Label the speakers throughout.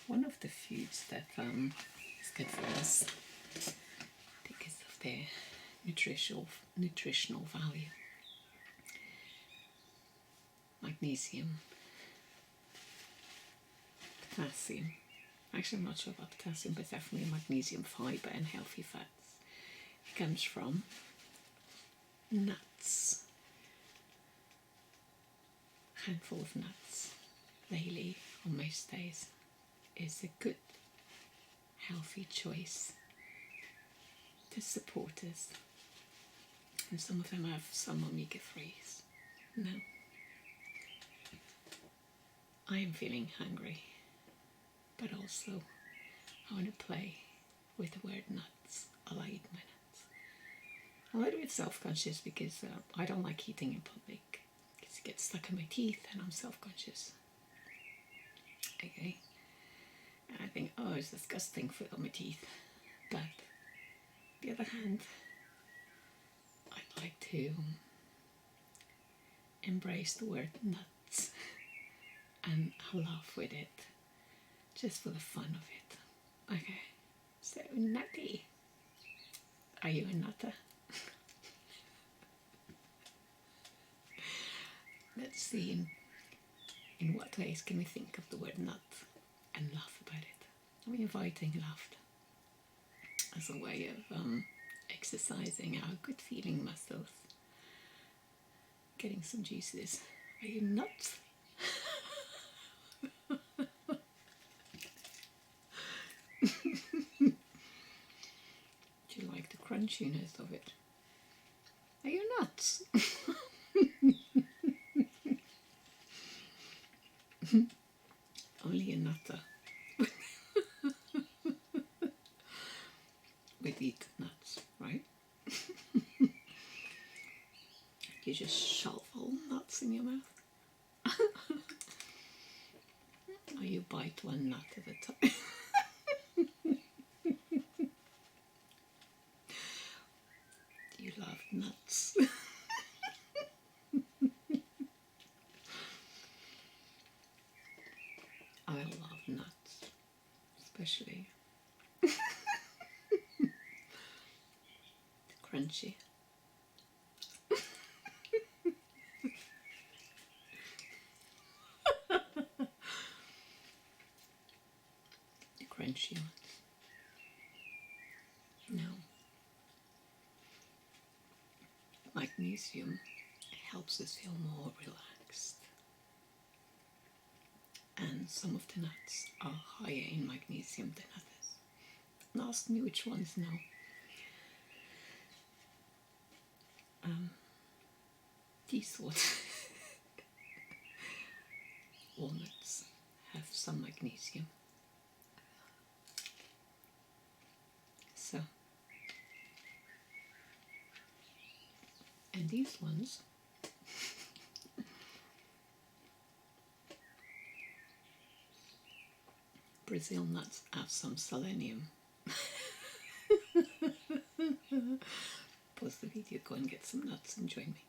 Speaker 1: one of the foods that is good for us because of their nutritional value. Magnesium, potassium. Actually, I'm not sure about potassium, but definitely magnesium, fibre, and healthy fats. It comes from nuts. A handful of nuts daily on most days is a good, healthy choice to support us. And some of them have some omega-3s. Now, I am feeling hungry, but also I want to play with the word nuts. I'll eat my nuts. I'm a little bit self-conscious because I don't like eating in public because it gets stuck in my teeth and I'm self-conscious. Okay? And I think, oh, it's disgusting food on my teeth. But on the other hand, I'd like to embrace the word nuts and laugh with it just for the fun of it. Okay, so nutty. Are you a nutter? Let's see in what ways can we think of the word nut and laugh about it. I'm inviting laughter as a way of exercising our good feeling muscles. Getting some juices. Are you nuts? Do you like the crunchiness of it? Are you nuts? Only a nutter would eat nuts, right? You just shovel nuts in your mouth. Or you bite one nut at a time. You love nuts. I love nuts, especially crunchy. The crunchy ones. Now, magnesium helps us feel more relaxed. And some of the nuts are higher in magnesium than others. Don't ask me which ones now. These ones, walnuts, have some magnesium. So, and these ones Brazil nuts have some selenium. Pause the video, go and get some nuts and join me.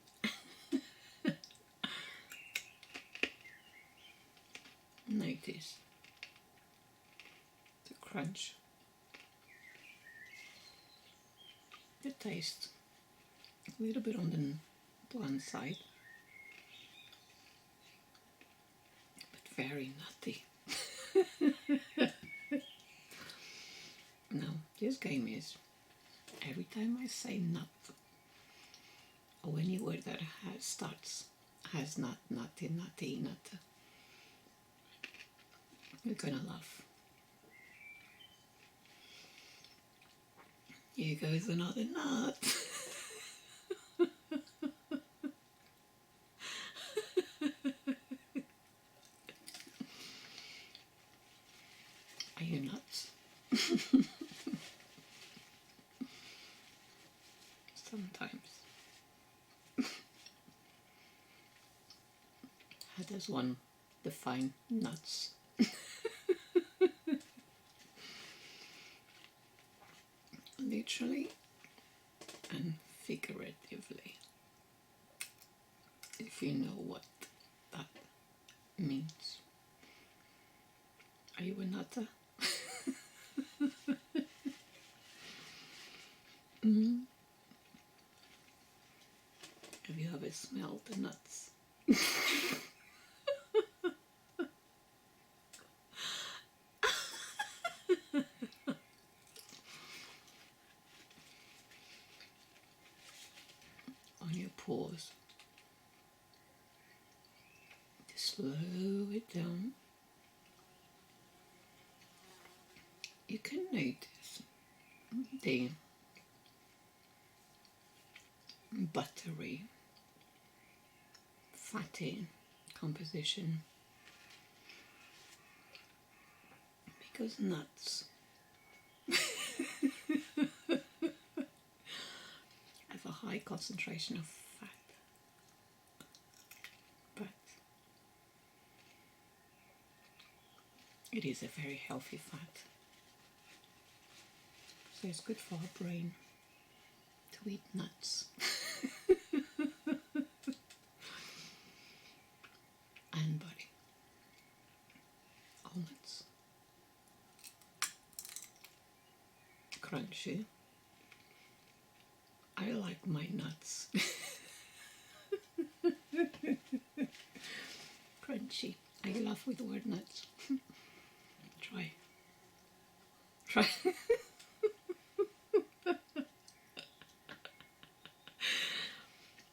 Speaker 1: Notice the crunch, the taste, a little bit on the blunt side, but very nutty. Now, this game is, every time I say nut, or any word that has nut, nutty, nutty, nut, you're gonna laugh. Here goes another nut. Are you nuts? Sometimes. How does one define nuts? Literally and figuratively, if you know what that means. Are you a nutter? Mm. Have you ever smelled the nuts? On your paws to slow it down. You can notice the buttery, fatty composition because nuts have a high concentration of fat, but it is a very healthy fat, so it's good for our brain to eat nuts. And body. Almonds. Crunchy. I like my nuts crunchy. I love with the word nuts. Try. Try.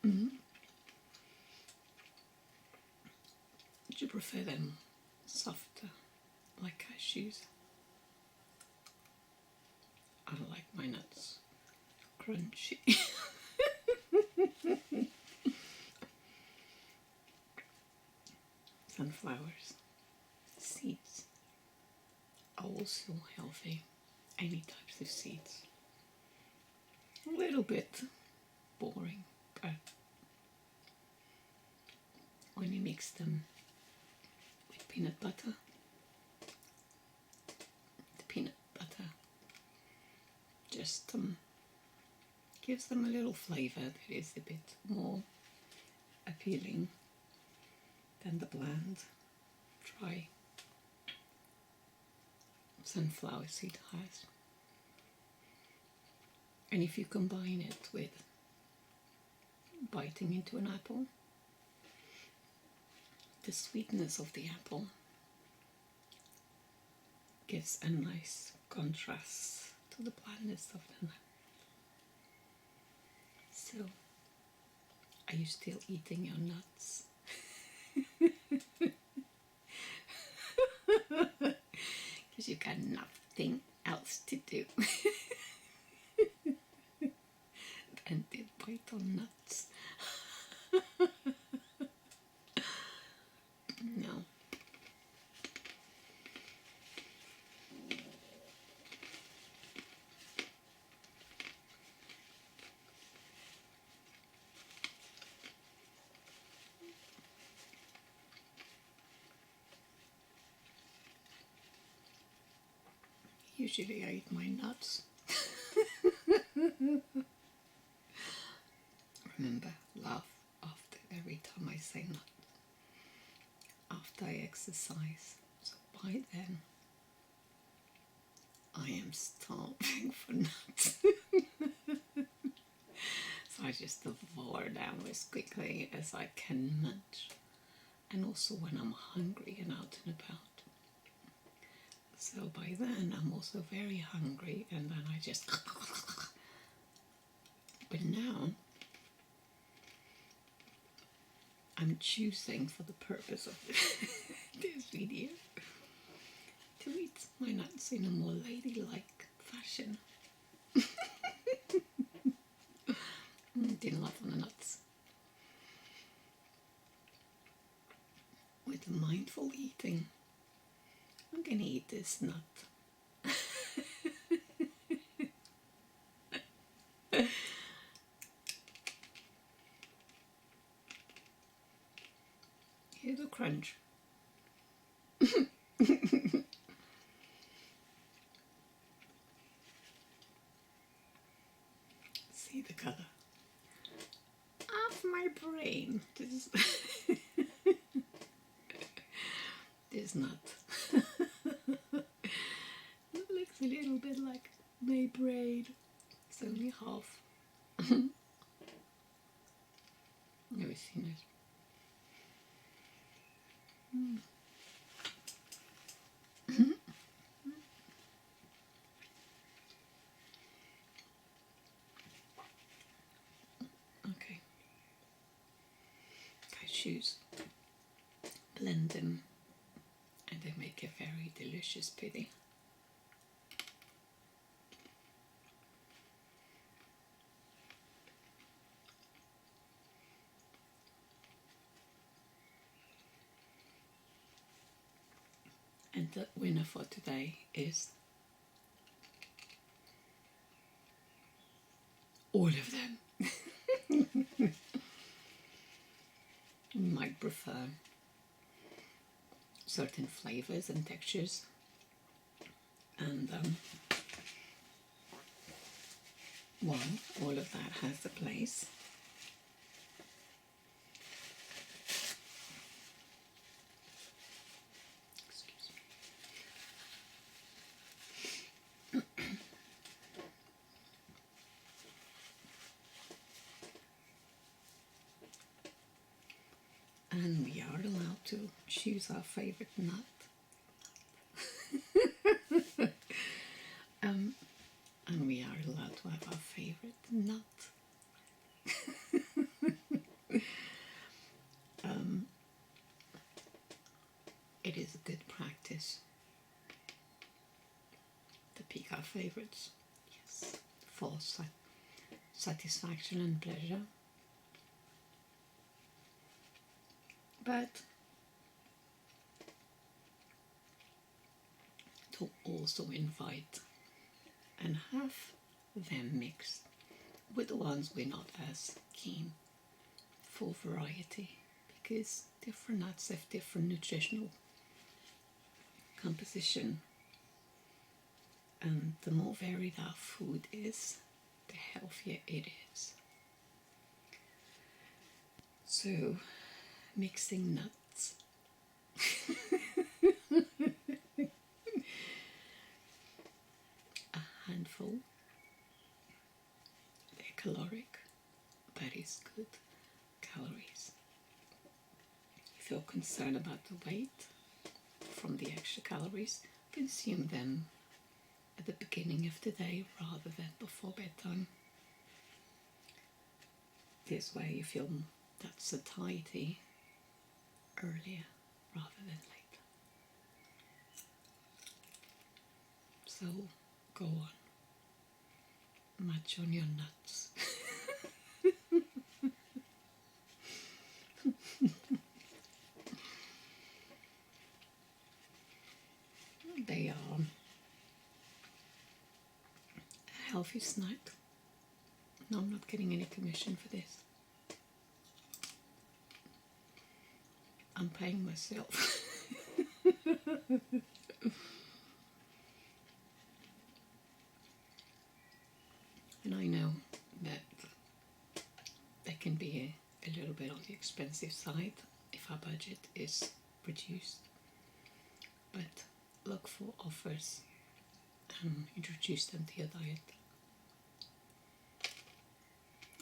Speaker 1: Mm. Would you prefer them softer, like cashews? I like my nuts crunchy. Sunflowers, seeds are also healthy. Any types of seeds. A little bit boring, but when you mix them with peanut butter, the peanut butter just gives them a little flavor that is a bit more appealing than the bland, dry sunflower seed has. And if you combine it with biting into an apple, the sweetness of the apple gives a nice contrast to the blandness of the nut. So, are you still eating your nuts? Because you got nothing else to do than to bite on nuts. No. Usually I eat my nuts. Remember, laugh after every time I say nut. After I exercise. So by then, I am starving for nuts. So I just devour them as quickly as I can munch. And also when I'm hungry and out and about. So by then I'm also very hungry and then I just... But now I'm choosing for the purpose of this video to eat my nuts in a more ladylike fashion. Didn't laugh on the nuts. With mindful eating, I'm gonna eat this nut. Hear the crunch. See the color of my brain. This nut. bit like my braid. It's only half. Never seen it. Okay. Cashews. Blend them and they make a very delicious pudding. And the winner for today is all of them. You might prefer certain flavors and textures, and well, all of that has a place. Excuse me. And we are allowed to choose our favorite nut. And we are allowed to have our favorite nut. It is a good practice to pick our favorites. Yes, for satisfaction and pleasure. But to also invite and have them mixed with the ones we're not as keen for variety, because different nuts have different nutritional composition, and the more varied our food is, the healthier it is. So mixing nuts. A handful. They're caloric, but it's good calories. If you're concerned about the weight from the extra calories, consume them at the beginning of the day rather than before bedtime. This way you feel that satiety earlier rather than later. So go on, munch on your nuts. They are a healthy snack. No, I'm not getting any commission for this. I'm paying myself. And I know that they can be a little bit on the expensive side if our budget is reduced. But look for offers and introduce them to your diet.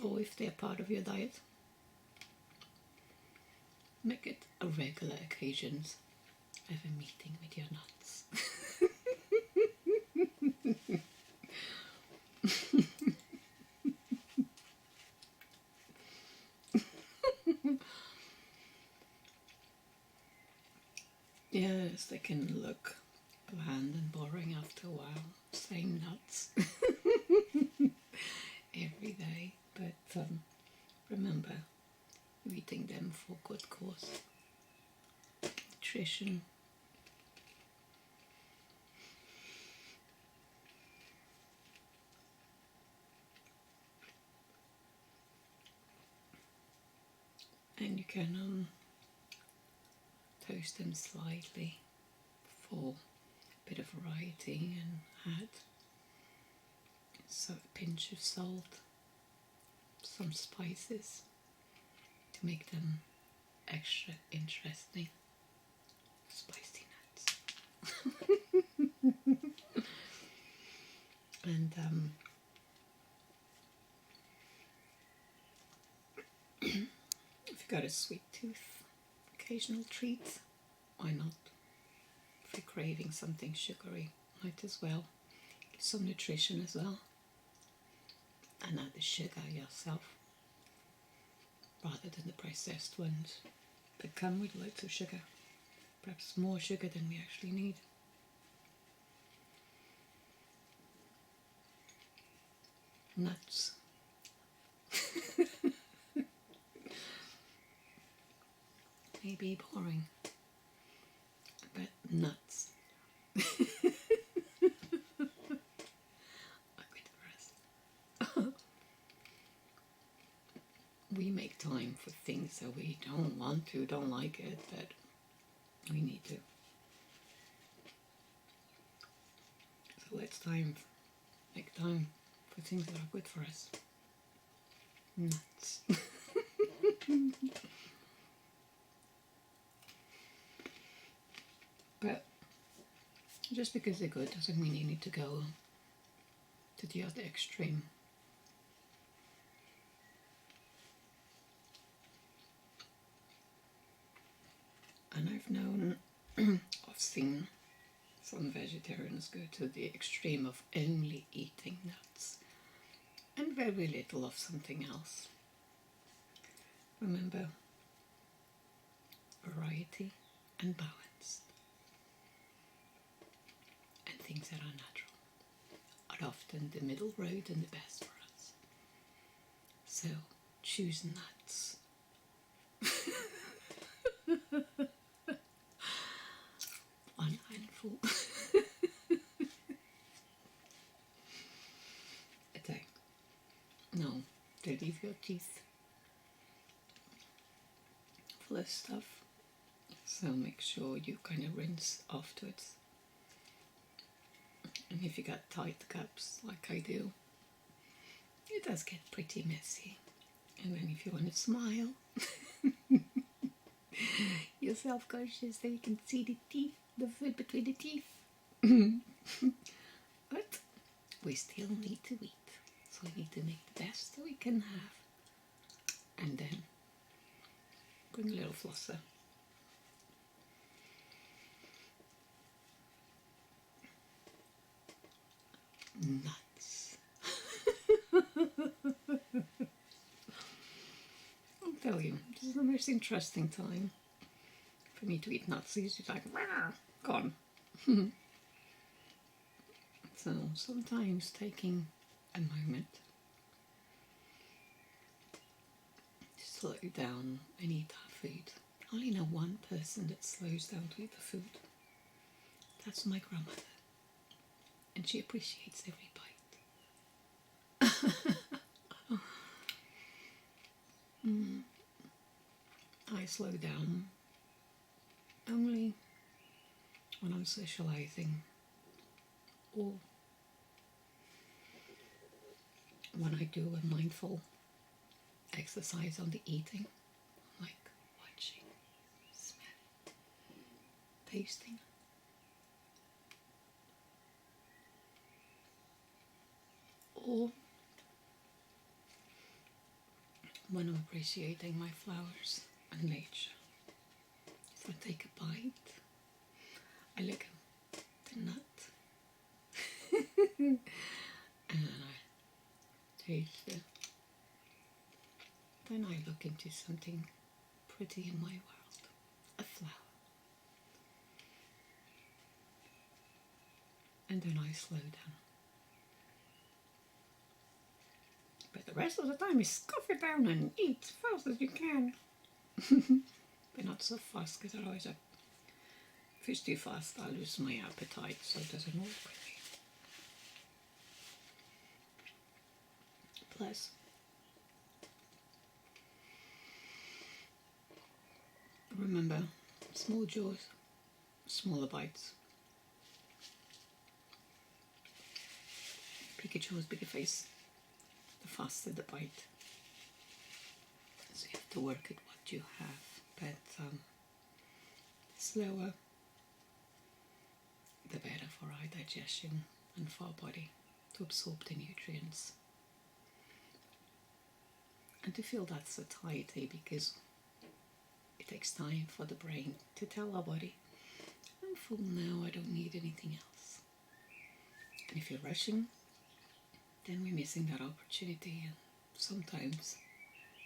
Speaker 1: Or if they're part of your diet, make it a regular occasion of a meeting with your nuts. Yes, they can look bland and boring after a while, saying nuts every day, but remember, you're eating them for good cause. Nutrition. And you can toast them slightly for a bit of variety and add a pinch of salt, some spices to make them extra interesting. Spicy nuts. got a sweet tooth, occasional treat, why not? If you're craving something sugary, might as well get some nutrition as well, and add the sugar yourself rather than the processed ones that come with loads of sugar, perhaps more sugar than we actually need. Nuts. Maybe boring, but nuts are good for us. We make time for things that we don't want to, don't like it, but we need to. So let's make time for things that are good for us. Nuts. But just because they're good doesn't mean you need to go to the other extreme. And I've known, I've seen some vegetarians go to the extreme of only eating nuts and very little of something else. Remember, variety and balance, and things that are natural are often the middle road and the best for us. So choose nuts. One handful a day. No, don't leave your teeth full of stuff. So make sure you kind of rinse afterwards. And if you got tight cups like I do, it does get pretty messy. And then if you want to smile, you're self-conscious so you can see the teeth, the food between the teeth. But we still need to eat. So we need to make the best that we can have. And then bring a little flosser. Nuts. I'll tell you, this is the most interesting time for me to eat nuts. It's just like, gone. So sometimes taking a moment to slow down and eat our food. I only know one person that slows down to eat the food. That's my grandmother. And she appreciates every bite. I slow down only when I'm socializing or when I do a mindful exercise on the eating, like watching, smelling, tasting. Or when I'm appreciating my flowers and nature. So I take a bite, I look at the nut, and then I taste it. Then I look into something pretty in my world, a flower. And then I slow down. But the rest of the time is scoff it down and eat as fast as you can. But not so fast, because otherwise if it's too fast I'll lose my appetite, so it doesn't work with me. Plus, remember, small jaws, smaller bites. Bigger jaws, bigger face. The faster the bite. So you have to work at what you have, but slower, the better for our digestion and for our body to absorb the nutrients. And to feel that satiety, because it takes time for the brain to tell our body, I'm full now, I don't need anything else. And if you're rushing, then we're missing that opportunity and sometimes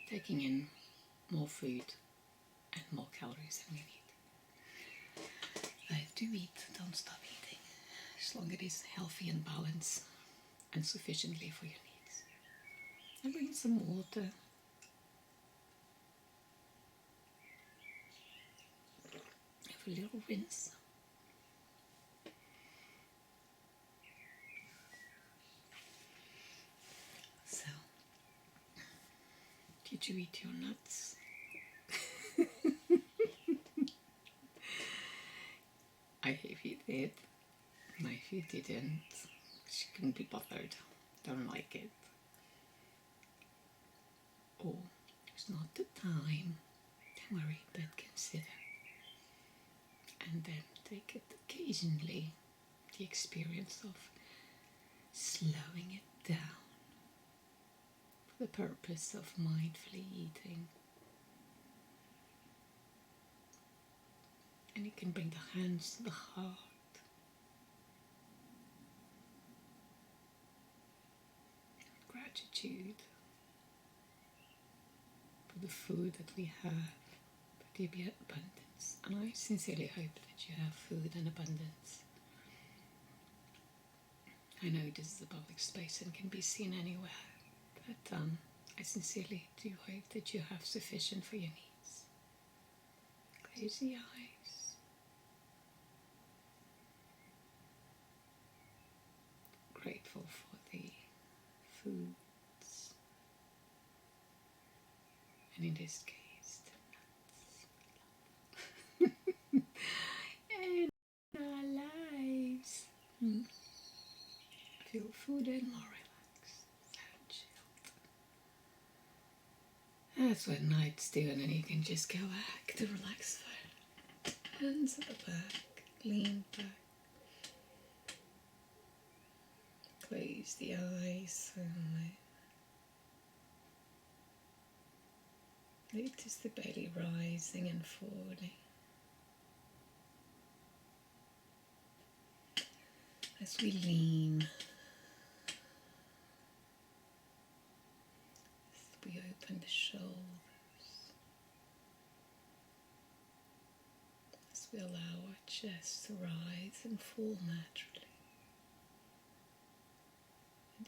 Speaker 1: taking in more food and more calories than we need. Do eat, don't stop eating, as long as it is healthy and balanced and sufficiently for your needs. And bring some water. Have a little rinse. So, did you eat your nuts? If you did, if you didn't, she couldn't be bothered, don't like it, or it's not the time, don't worry, but consider. And then take it occasionally, the experience of slowing it down for the purpose of mindfully eating. And you can bring the hands to the heart. Gratitude for the food that we have, for the abundance. And I sincerely hope that you have food in abundance. I know this is a public space and can be seen anywhere, but I sincerely do hope that you have sufficient for your needs. Close the eyes. Grateful for the foods, and in this case, the nuts. And our lives. Feel food and more relaxed and chilled. That's what nights do, and then you can just go back to relax for hands at the back, lean back. Close the eyes slowly. Notice the belly rising and falling. As we lean, as we open the shoulders, as we allow our chest to rise and fall naturally.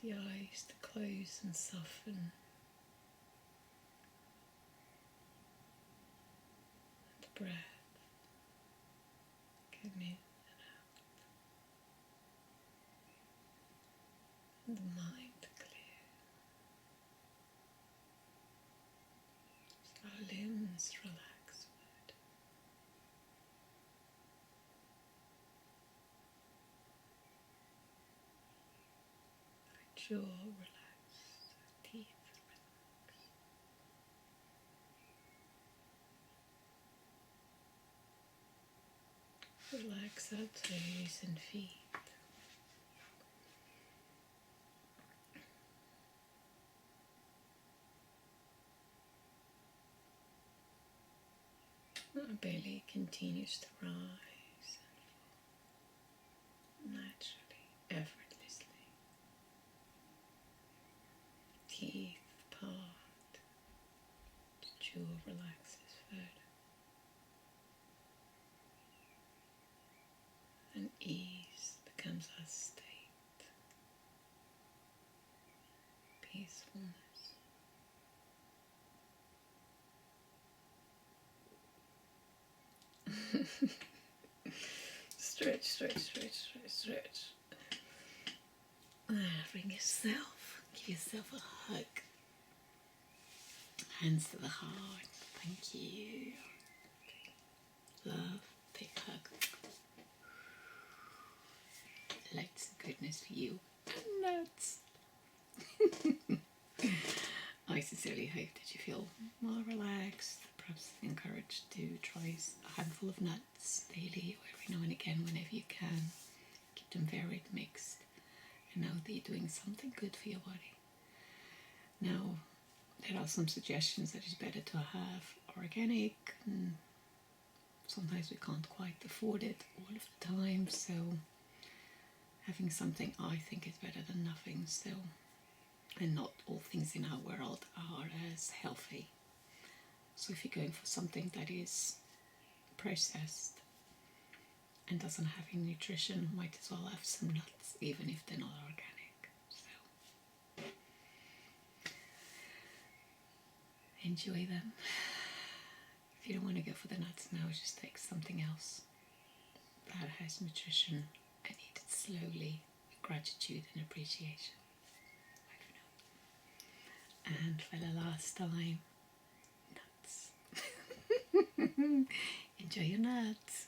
Speaker 1: The eyes to close and soften, and the breath come in and out, and the mind to clear, so our limbs relax further. Jaw relaxed, teeth relaxed. Relax our toes and feet. Our belly continues to rise and fall naturally, effortlessly. Teeth part, the jaw relaxes further, and ease becomes our state, peacefulness. Stretch, stretch, stretch, stretch, stretch. Bring yourself, give yourself a hug. Hands to the heart. Thank you. Love, big hug. Lots of goodness for you. Nuts. I sincerely hope that you feel more relaxed, perhaps encouraged to try a handful of nuts daily or every now and again whenever you can. Keep them varied, mixed, and know that you're doing something good for your body. Now, there are some suggestions that it's better to have organic, and sometimes we can't quite afford it all of the time, so having something I think is better than nothing still. And not all things in our world are as healthy. So if you're going for something that is processed and doesn't have any nutrition, might as well have some nuts, even if they're not organic. So enjoy them. If you don't want to go for the nuts now, just take something else that has nutrition and eat it slowly with gratitude and appreciation. And for the last time, nuts. Enjoy your nuts.